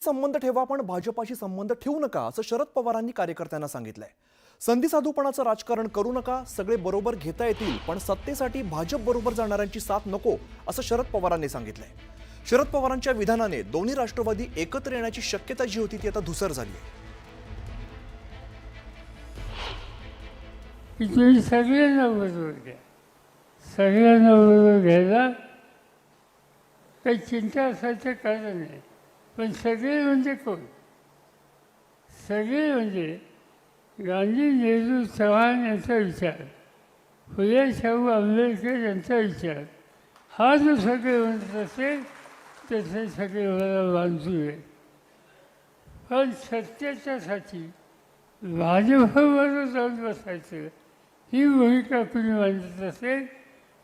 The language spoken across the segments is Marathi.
संबंध ठेवा पण भाजपाशी संबंध ठेवू नका असं शरद पवारांनी कार्यकर्त्यांना सांगितलंय। संधी साधूपणाचं राजकारण करू नका, सगळे बरोबर घेता येतील पण सत्तेसाठी भाजप बरोबर जाणाऱ्यांची साथ नको असं शरद पवारांनी सांगितलंय। शरद पवारांच्या विधानाने दोन्ही राष्ट्रवादी एकत्र येण्याची शक्यता जी होती ती आता धुसर झाली आहे। तुम्ही सगळ्यांना बरोबर घ्या, सगळ्यांना बरोबर घ्यायला काही चिंता असायचं कारण नाही। पण सगळे म्हणजे कोण? सगळे म्हणजे गांधी, नेहरू, चव्हाण यांचा विचार, फुले शाहू आंबेडकर यांचा विचार, हा जो सगळे म्हणत असेल त्याचे सगळे मला बांधू आहे। पण सत्याच्यासाठी भाजपबरोबर जाऊन बसायचं ही भूमिका कुणी मांडत असेल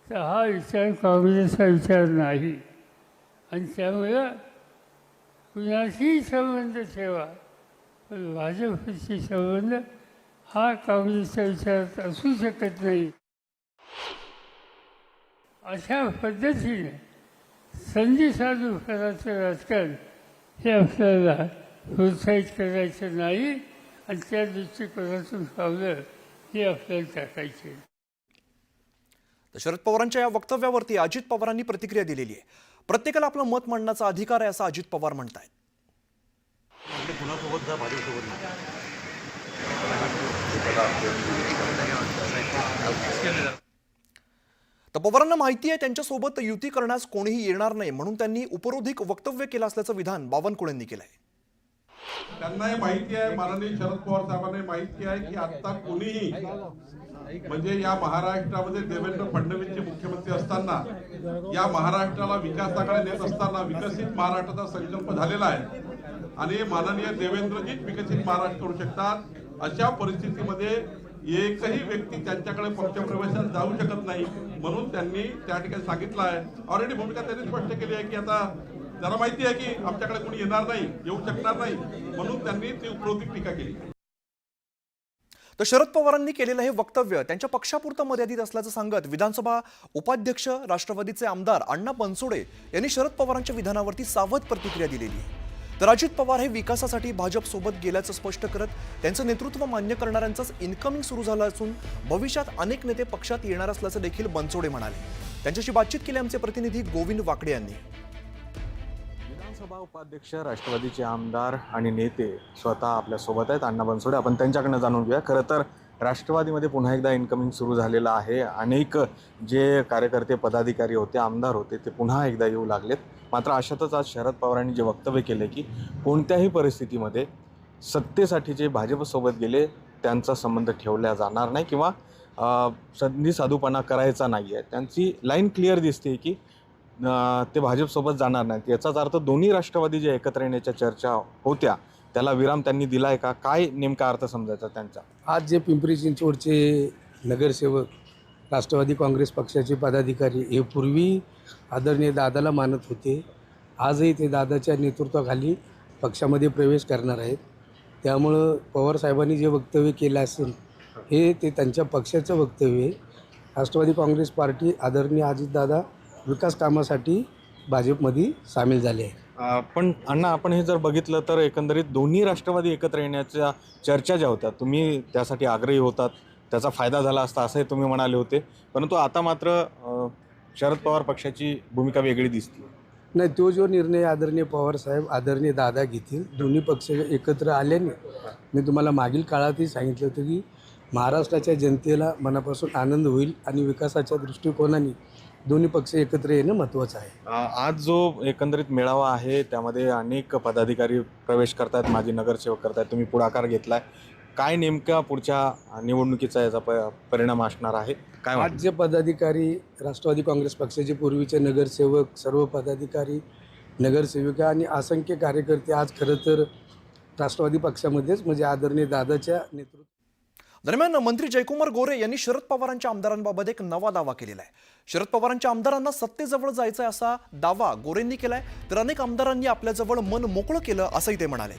तर हा विचार काँग्रेसचा विचार नाही। आणि त्यामुळं कुणाशी संबंध ठेवा पण भाजपशी संबंध हा काँग्रेसच्या विचारात असू शकत नाही। अशा पद्धतीने संधी साधूपणाचं राजकारण हे आपल्याला प्रोत्साहित करायचं नाही आणि त्या दृष्टिकोनातून पावलं हे आपल्याला टाकायचे। तर शरद पवारांच्या या वक्तव्यावरती अजित पवारांनी प्रतिक्रिया दिलेली आहे। प्रत्येकाला आपलं मत मांडण्याचा अधिकार आहे असं अजित पवार म्हणतायत। तर पवारांना माहिती आहे त्यांच्यासोबत युती करण्यास कोणीही येणार नाही म्हणून त्यांनी उपरोधिक वक्तव्य केलं असल्याचं विधान बावनकुळेंनी केलंय। त्यांना हे माहिती आहे, माननीय शरद पवार साहेबांना माहिती आहे की आता कोणीही म्हणजे या महाराष्ट्रामध्ये देवेंद्र फडणवीसचे मुख्यमंत्री असताना या महाराष्ट्राला विकासाकडे नेत असताना विकसित महाराष्ट्राचा संकल्प झालेला आहे आणि माननीय देवेंद्रजीच विकसित महाराष्ट्र करू शकतात। अशा परिस्थितीमध्ये एकही व्यक्ती त्यांच्याकडे पक्षप्रवेशात जाऊ शकत नाही म्हणून त्यांनी त्या ठिकाणी सांगितलं आहे। ऑलरेडी भूमिका त्यांनी स्पष्ट केली आहे की आता त्यांना माहिती आहे की आमच्याकडे कोणी येणार नाही, येऊ शकणार नाही म्हणून त्यांनी ती उपरोधिक टीका केली। तर शरद पवारांनी केलेलं हे वक्तव्य त्यांच्या पक्षापुरतं मर्यादित असल्याचं सांगत विधानसभा उपाध्यक्ष राष्ट्रवादीचे आमदार अण्णा बनसोडे यांनी शरद पवारांच्या विधानावरती सावध प्रतिक्रिया दिलेली आहे। तर अजित पवार हे विकासासाठी भाजप सोबत गेल्याचं स्पष्ट करत त्यांचं नेतृत्व मान्य करणाऱ्यांचंच इनकमिंग सुरू झालं असून भविष्यात अनेक नेते पक्षात येणार असल्याचं देखील बनसोडे म्हणाले। त्यांच्याशी बातचीत केली आमचे प्रतिनिधी गोविंद वाकडे यांनी। विधानसभा उपाध्यक्ष राष्ट्रवादीचे आमदार आणि नेते स्वतः आपल्या सोबत आहेत। अण्णा बनसोडे, आपण त्यांच्याकडनं जाणून घेऊया। खरं तर राष्ट्रवादीमध्ये पुन्हा एकदा इनकमिंग सुरू झालेलं आहे। अनेक जे कार्यकर्ते, पदाधिकारी होते, आमदार होते ते पुन्हा एकदा येऊ लागलेत। मात्र अशातच आज शरद पवारांनी जे वक्तव्य केले की कोणत्याही परिस्थितीमध्ये सत्तेसाठी जे भाजपसोबत गेले त्यांचा संबंध ठेवला जाणार नाही किंवा संधी साधूपणा करायचा नाही आहे। त्यांची लाईन क्लिअर दिसते की ते भाजपसोबत जाणार नाहीत। याचाच अर्थ दोन्ही राष्ट्रवादी जे एकत्र येण्याच्या चर्चा होत्या त्याला विराम त्यांनी दिला आहे का? काय नेमका अर्थ समजायचा त्यांचा? आज जे पिंपरी चिंचवडचे नगरसेवक, राष्ट्रवादी काँग्रेस पक्षाचे पदाधिकारी हे पूर्वी आदरणीय दादाला मानत होते, आजही ते दादाच्या नेतृत्वाखाली पक्षामध्ये प्रवेश करणार आहेत। त्यामुळं पवारसाहेबांनी जे वक्तव्य केलं असेल हे ते त्यांच्या पक्षाचं वक्तव्य आहे। राष्ट्रवादी काँग्रेस पार्टी आदरणीय अजितदादा विकास कामासाठी भाजपमध्ये सामील झाले आहे। पण अण्णा, आपण हे जर बघितलं तर एकंदरीत दोन्ही राष्ट्रवादी एकत्र येण्याच्या चर्चा ज्या होत्या तुम्ही त्यासाठी आग्रही होतात, त्याचा फायदा झाला असता असंही तुम्ही म्हणाले होते, परंतु आता मात्र शरद पवार पक्षाची भूमिका वेगळी दिसते। नाही, तो जो निर्णय आदरणीय पवारसाहेब, आदरणीय दादा घेतील, दोन्ही पक्ष एकत्र आल्याने मी तुम्हाला मागील काळातही सांगितलं होतं की महाराष्ट्राच्या जनतेला मनापासून आनंद होईल आणि विकासाच्या दृष्टिकोनाने दोन्ही पक्ष एकत्र येणं महत्त्वाचं आहे। आज जो एकंदरीत मेळावा आहे त्यामध्ये अनेक पदाधिकारी प्रवेश करतात, माजी नगरसेवक करतात, तुम्ही पुढाकार घेतलाय, काय नेमका पुढच्या निवडणुकीचा याचा परिणाम असणार आहे? काय आज जे पदाधिकारी, राष्ट्रवादी काँग्रेस पक्षाचे पूर्वीचे नगरसेवक, सर्व पदाधिकारी, नगरसेविका आणि असंख्य कार्यकर्ते आज खरं तर राष्ट्रवादी पक्षामध्येच म्हणजे आदरणीय दादाच्या नेतृत्व। दरम्यान मंत्री जयकुमार गोरे यांनी शरद पवारांच्या आमदारांबाबत एक नवा दावा केलेला आहे। शरद पवारांच्या आमदारांना सत्तेजवळ जायचं असा दावा गोरेंनी केलाय, तर अनेक आमदारांनी आपल्याजवळ मन मोकळं केलं असंही ते म्हणाले।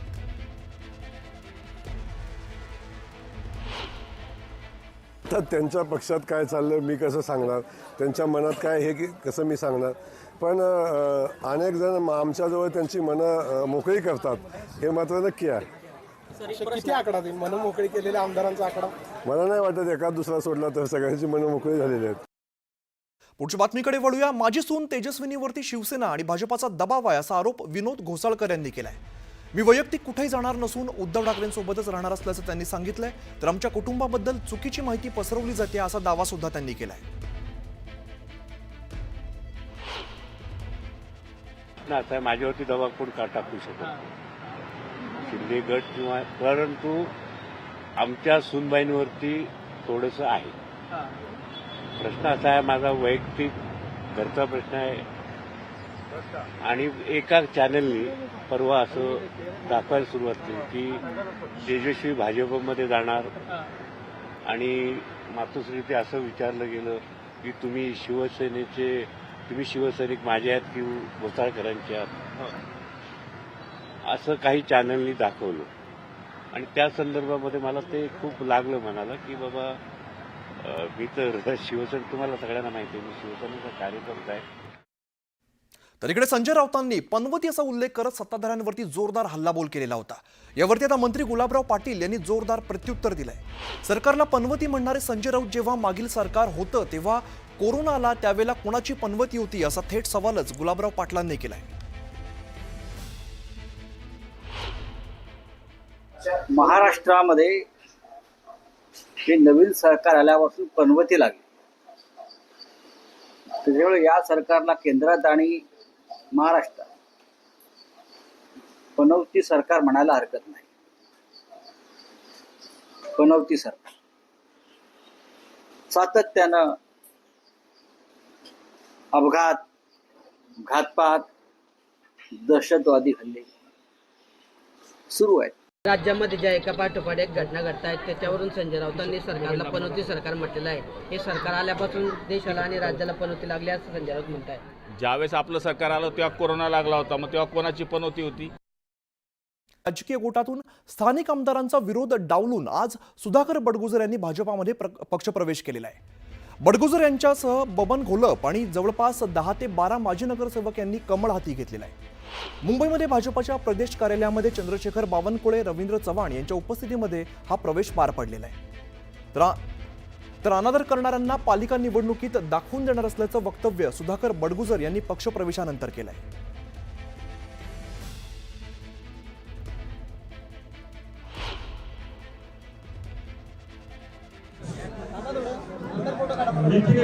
तर त्यांच्या पक्षात काय चाललं मी कसं सांगणार, त्यांच्या मनात काय हे की कसं मी सांगणार। पण अनेक जण आमच्याजवळ त्यांची मनं मोकळी करतात हे मात्र नक्की आहे. किती आकडा देईल मन मोकळी केलेल्या आमदारांचा आकडा? मला नाही वाटत एखाद दुसरा सोडला तर सगळ्यांची मनं मोकळी झालेली आहेत. पुढच्या बातमीकडे वळूया. माझी सून तेजस्विनीवरती शिवसेना आणि भाजपाचा दबाव आहे असा आरोप विनोद घोसाळकर यांनी केलाय. मी वैयक्तिक कुठेही जाणार नसून उद्धव ठाकरेंसोबतच राहणार असल्याचं त्यांनी सांगितलंय. तर आमच्या कुटुंबाबद्दल चुकीची माहिती पसरवली जाते असा दावा सुद्धा त्यांनी केलाय. आता माझ्यावरती दबाव कोण का टाकू शकत नाही. शिंदे गट किंवा, परंतु आमच्या सूनबाईंवरती थोडंसं आहे. प्रश्न असा आहे, माझा वैयक्तिक घरचा प्रश्न आहे. आणि एका चॅनलनी परवा असं दाखवायला सुरुवात केली की तेजस्वी भाजपमध्ये जाणार आणि मातोश्री ते असं विचारलं गेलं की तुम्ही शिवसैनिक माझे आहेत की घोसाळकरांचे आहात, असं काही चॅनलनी दाखवलं. आणि त्या संदर्भामध्ये मला ते खूप लागलं म्हणाला की बाबा मी तर शिवसेना, तुम्हाला सगळ्यांना माहिती आहे मी शिवसेनेचा कार्यकर्ता आहे. तर इकडे संजय राऊतांनी पनवती असा उल्लेख करत सत्ताधाऱ्यांवरती जोरदार हल्लाबोल केलेला होता. यावरती आता मंत्री गुलाबराव पाटील यांनी जोरदार प्रत्युत्तर दिलंय. सरकारला पनवती म्हणणारे संजय राऊत जेव्हा मागील सरकार होतं तेव्हा कोरोना आला त्यावेळेला कोणाची पनवती होती असा थेट सवालच गुलाबराव पाटलांनी केलाय. महाराष्ट्रामध्ये हे नवीन सरकार आल्यापासून पनवती लागली. त्याच्यामुळे या सरकारला केंद्रात आणि महाराष्ट्रात पनवती सरकार म्हणायला हरकत नाही. पनवती सरकार सातत्यानं अपघात, घातपात, दहशतवादी हल्ले सुरू आहेत. राज्यामध्ये ज्या एका पाठोपाठ एक घटना घडत आहेत त्याच्यावरून संजय राऊतांनी सरकारला पनवती सरकार म्हटलेलं आहे. हे सरकार आल्यापासून देशाला आणि राज्याला पनवती लागली असं संजय राऊत म्हणत आहे. ज्यावेळेस आपलं सरकार आलं तेव्हा कोरोना लागला होता, मग तेव्हा कोणाची पनवती होती? राजकीय गोटातून स्थानिक आमदारांचा विरोध डावलून आज सुधाकर बडगुजर यांनी भाजपामध्ये पक्षप्रवेश केलेला आहे. बडगुजर यांच्यासह बबन घोलप आणि जवळपास 10 ते 12 माजी नगरसेवक यांनी कमळ हाती घेतलेला आहे. मुंबईमध्ये भाजपाच्या प्रदेश कार्यालयामध्ये चंद्रशेखर बावनकुळे, रवींद्र चव्हाण यांच्या उपस्थितीमध्ये हा प्रवेश पार पडलेला आहे. तर अनादर करणाऱ्यांना पालिका निवडणुकीत दाखवून देणार असल्याचं वक्तव्य सुधाकर बडगुजर यांनी पक्षप्रवेशानंतर केलंय.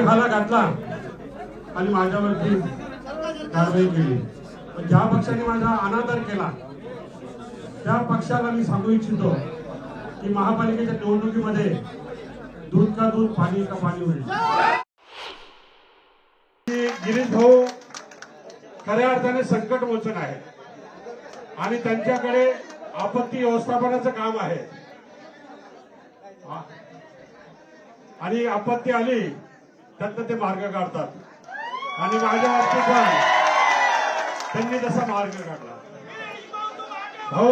हाला घातला आणि माझ्यावरती कारवाई केली. पण ज्या पक्षाने माझा अनादर केला त्या पक्षाला मी सांगू इच्छितो की महापालिकेच्या निवडणुकीमध्ये दूध का दूध, पाणी का पाणी होईल. गिरीश भाऊ खऱ्या अर्थाने संकट मोचन आहे आणि त्यांच्याकडे आपत्ती व्यवस्थापनाचं काम आहे. आणि आपत्ती आली त्यात ते मार्ग काढतात आणि माझ्या बाबतीत पण त्यांनी तसा मार्ग काढला. भाऊ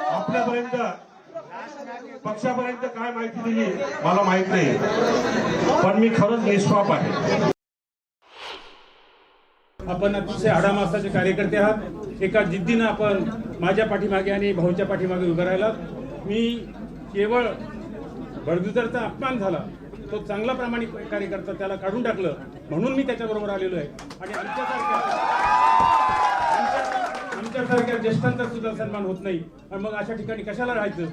आपल्यापर्यंत पक्षापर्यंत काय माहिती दिली मला माहित नाही, पण मी खरंच निष्पाप आहे. आपण अतिशय आडामासाचे कार्यकर्ते आहात. एका जिद्दीनं आपण माझ्या पाठीमागे आणि भाऊच्या पाठीमागे उभं राहिला. मी केवळ बडगुजरचा अपमान झाला, तो चांगला प्रामाणिक कार्यकर्ता, त्याला काढून टाकलं म्हणून मी त्याच्याबरोबर आलेलो आहे. आणि आमच्यासारख्या ज्येष्ठांचा सुद्धा सन्मान होत नाही, आणि मग अशा ठिकाणी कशाला राहायचं.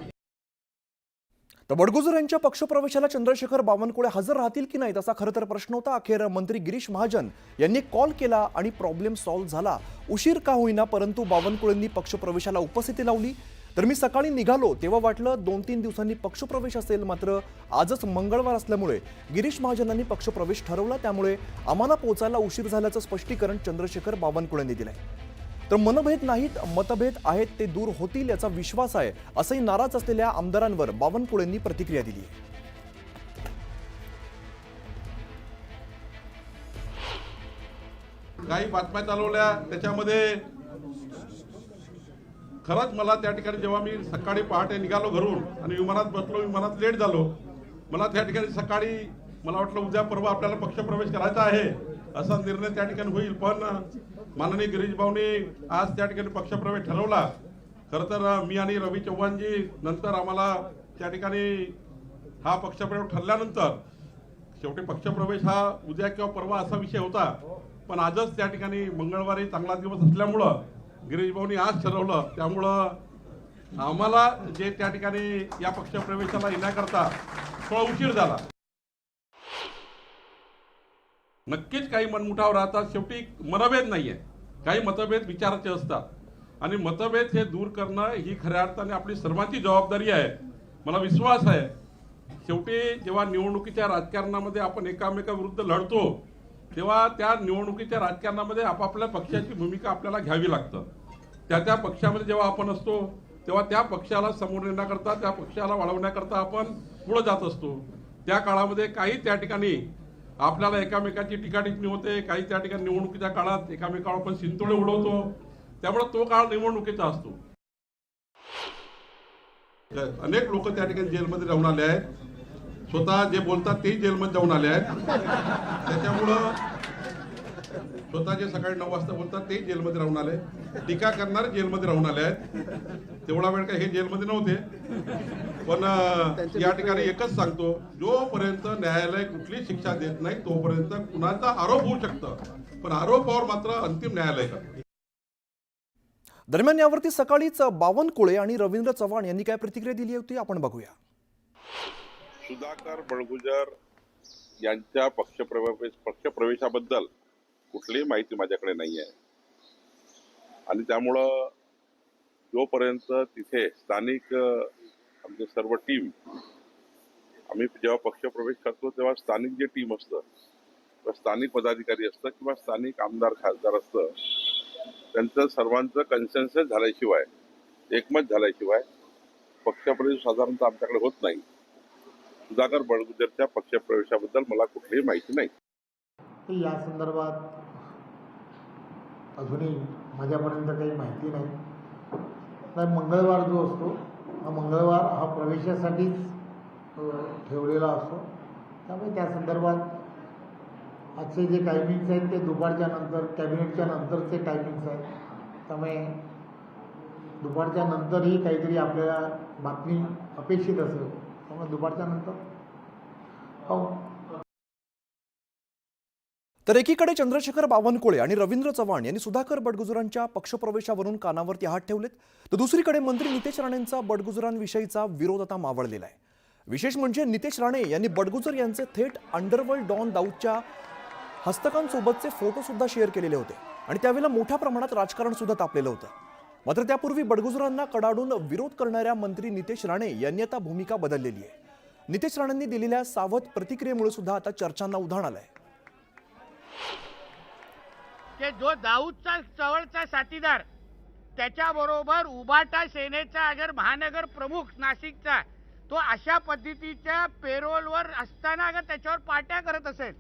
तर बडगुजर यांच्या पक्षप्रवेशाला चंद्रशेखर बावनकुळे हजर राहतील की नाहीत असा खरं तर प्रश्न होता. अखेर मंत्री गिरीश महाजन यांनी कॉल केला आणि प्रॉब्लेम सॉल्व्ह झाला. उशीर का होईना परंतु बावनकुळेंनी पक्षप्रवेशाला उपस्थिती लावली. तर मी सकाळी निघालो तेव्हा वाटलं 2-3 दिवसांनी पक्षप्रवेश असेल, मात्र आजच मंगळवार असल्यामुळे गिरीश महाजनांनी पक्षप्रवेश ठरवला, त्यामुळे आम्हाला पोहोचायला उशीर झाल्याचं स्पष्टीकरण चंद्रशेखर बावनकुळेंनी दिलंय. तर मनभेद नाहीत, मतभेद आहेत ते दूर होतील याचा विश्वास आहे असंही नाराज असलेल्या आमदारांवर बावनकुळेंनी प्रतिक्रिया दिली आहे. काही बातम्या चालवल्या त्याच्यामध्ये खरंच मला त्या ठिकाणी जेव्हा मी सकाळी पहाटे निघालो घरून आणि विमानात बसलो, विमानात लेट झालो, मला त्या ठिकाणी सकाळी मला वाटलं उद्या परवा आपल्याला पक्षप्रवेश करायचा आहे असा निर्णय त्या ठिकाणी होईल, पण माननीय गिरीश भाऊंनी आज त्या ठिकाणी पक्षप्रवेश ठरवला. खरं तर मी आणि रवी चव्हाणजी नंतर आम्हाला त्या ठिकाणी हा पक्षप्रवेश ठरल्यानंतर शेवटी पक्षप्रवेश हा उद्या किंवा परवा असा विषय होता, पण आजच त्या ठिकाणी मंगळवारी चांगला दिवस असल्यामुळं गिरीश भाऊंनी आज ठरवलं. त्यामुळं आम्हाला जे त्या ठिकाणी या पक्षप्रवेशाला येण्याकरता थोडा उशीर झाला. नक्कीच काही मनमुठाव राहतात, शेवटी मतभेद नाहीये, काही मतभेद विचाराचे असतात आणि मतभेद हे दूर करणं ही खऱ्या अर्थाने आपली सर्वांची जबाबदारी आहे. मला विश्वास आहे शेवटी जेव्हा निवडणुकीच्या राजकारणामध्ये आपण एकामेकाविरुद्ध लढतो तेव्हा त्या निवडणुकीच्या राजकारणामध्ये आपापल्या पक्षाची भूमिका आपल्याला घ्यावी लागतं. त्या पक्षामध्ये जेव्हा आपण असतो तेव्हा त्या पक्षाला समोर नेण्याकरता, त्या पक्षाला वाढवण्याकरता आपण पुढे जात असतो. त्या काळामध्ये काही त्या ठिकाणी आपल्याला एकामेकाची टीकाटिप्पणी होते, काही त्या ठिकाणी निवडणुकीच्या काळात एकामेकावर आपण शिंतोडे उडवतो, त्यामुळे तो काळ निवडणुकीचा असतो. अनेक लोक त्या ठिकाणी जेलमध्ये जाऊन आले आहेत, स्वतः जे बोलतात तेही जेलमध्ये जाऊन आले आहेत. त्याच्यामुळं स्वतः जे सकाळी 9 वाजता बोलतात तेही जेलमध्ये राहून आले, टीका करणारे जेलमध्ये राहून आले आहेत. तेवढा वेळ काही हे जेलमध्ये नव्हते, पण या ठिकाणी एकच सांगतो, जोपर्यंत न्यायालय कुठली शिक्षा देत नाही तोपर्यंत कुणाचा आरोप होऊ शकतं, पण आरोपावर मात्र अंतिम न्यायालय करतं. दरम्यान यावरती सकाळीच बावनकुळे आणि रवींद्र चव्हाण यांनी काय प्रतिक्रिया दिली होती आपण बघूया. सुधाकर बडगुजर यांच्या पक्षप्रवेशाबद्दल कुठलीही माहिती माझ्याकडे नाही आहे आणि त्यामुळं जोपर्यंत तिथे स्थानिक आमचे सर्व टीम, आम्ही जेव्हा पक्षप्रवेश करतो तेव्हा स्थानिक जे टीम असतं किंवा स्थानिक पदाधिकारी असतं किंवा स्थानिक आमदार खासदार असतं, त्यांचं सर्वांचं कन्सेन्सस झाल्याशिवाय, एकमत झाल्याशिवाय पक्षप्रवेश साधारणतः आमच्याकडे होत नाही. सुधाकर बडगुजरच्या पक्षप्रवेशाबद्दल मला कुठलीही माहिती नाही. या संदर्भात अजूनही माझ्यापर्यंत काही माहिती नाही. तर मंगळवार जो असतो हा मंगळवार हा प्रवेशासाठीच ठेवलेला असतो, त्यामुळे त्या संदर्भात आजचे जे टायमिंग्स आहेत ते दुपारच्या नंतर, कॅबिनेटच्या नंतरचे टायमिंग्स आहेत, त्यामुळे दुपारच्या नंतरही काहीतरी आपल्याला बातमी अपेक्षित असेल, त्यामुळे दुपारच्या नंतर हो. तर एकीकडे चंद्रशेखर बावनकुळे आणि रवींद्र चव्हाण यांनी सुधाकर बडगुजरांच्या पक्षप्रवेशावरून कानावरती हात ठेवलेत, तर दुसरीकडे मंत्री नितेश राणेंचा बडगुजरांविषयीचा विरोध आता मावळलेला आहे. विशेष म्हणजे नितेश राणे यांनी बडगुजर यांचे थेट अंडरवर्ल्ड डॉन दाऊदच्या हस्तकांसोबतचे फोटो सुद्धा शेअर केलेले होते आणि त्यावेळेला मोठ्या प्रमाणात राजकारण सुद्धा तापलेलं होतं. मात्र त्यापूर्वी बडगुजरांना कडाडून विरोध करणाऱ्या मंत्री नितेश राणे यांनी आता भूमिका बदललेली आहे. नितेश राणेंनी दिलेल्या सावध प्रतिक्रियेमुळे सुद्धा आता चर्चांना उधाण आलंय. की जो दाऊदचा जवळचा साथीदार, त्याच्याबरोबर उबाटा सेनेचा अगर महानगर प्रमुख नाशिकचा, तो अशा पद्धतीच्या पेरोलवर असताना अगर त्याच्यावर पार्ट्या करत असेल,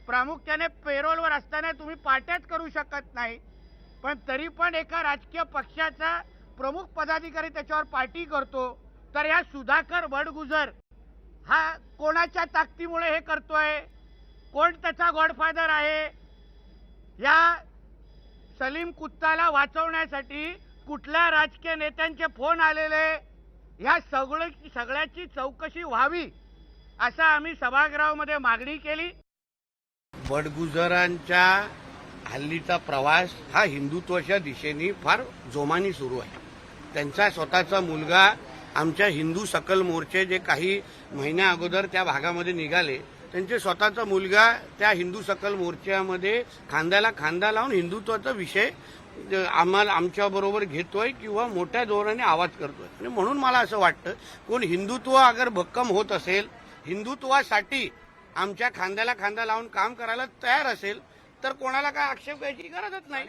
प्रामुख्याने पेरोलवर असताना तुम्ही पार्ट्याच करू शकत नाही, पण तरी पण एका राजकीय पक्षाचा प्रमुख पदाधिकारी त्याच्यावर पार्टी करतो, तर या सुधाकर बडगुजर हा कोणाच्या ताकदीमुळे हे करतोय? कोण त्याचा गॉडफादर आहे? या सलीम कुत्ताला वाचवण्यासाठी कुठल्या राजकीय नेत्यांचे फोन आलेले, या सगळ्याची चौकशी व्हावी असं आम्ही सभागृहामध्ये मागणी केली. बडगुजरांच्या हल्लीचा प्रवास हा हिंदुत्वाच्या दिशेने फार जोमाने सुरू आहे. त्यांचा स्वतःचा मुलगा आमच्या हिंदू सकल मोर्चे जे काही महिन्या अगोदर त्या भागामध्ये निघाले, त्यांचे स्वतःचा मुलगा त्या हिंदू सकल मोर्चामध्ये खांद्याला खांदा लावून हिंदुत्वाचा विषय आमच्याबरोबर घेतोय किंवा मोठ्या जोराने आवाज करतोय. आणि म्हणून मला असं वाटतं, कोण हिंदुत्व अगर भक्कम होत असेल, हिंदुत्वासाठी आमच्या खांद्याला खांदा लावून काम करायला तयार असेल, तर कोणाला काय आक्षेप घ्यायची गरजच नाही.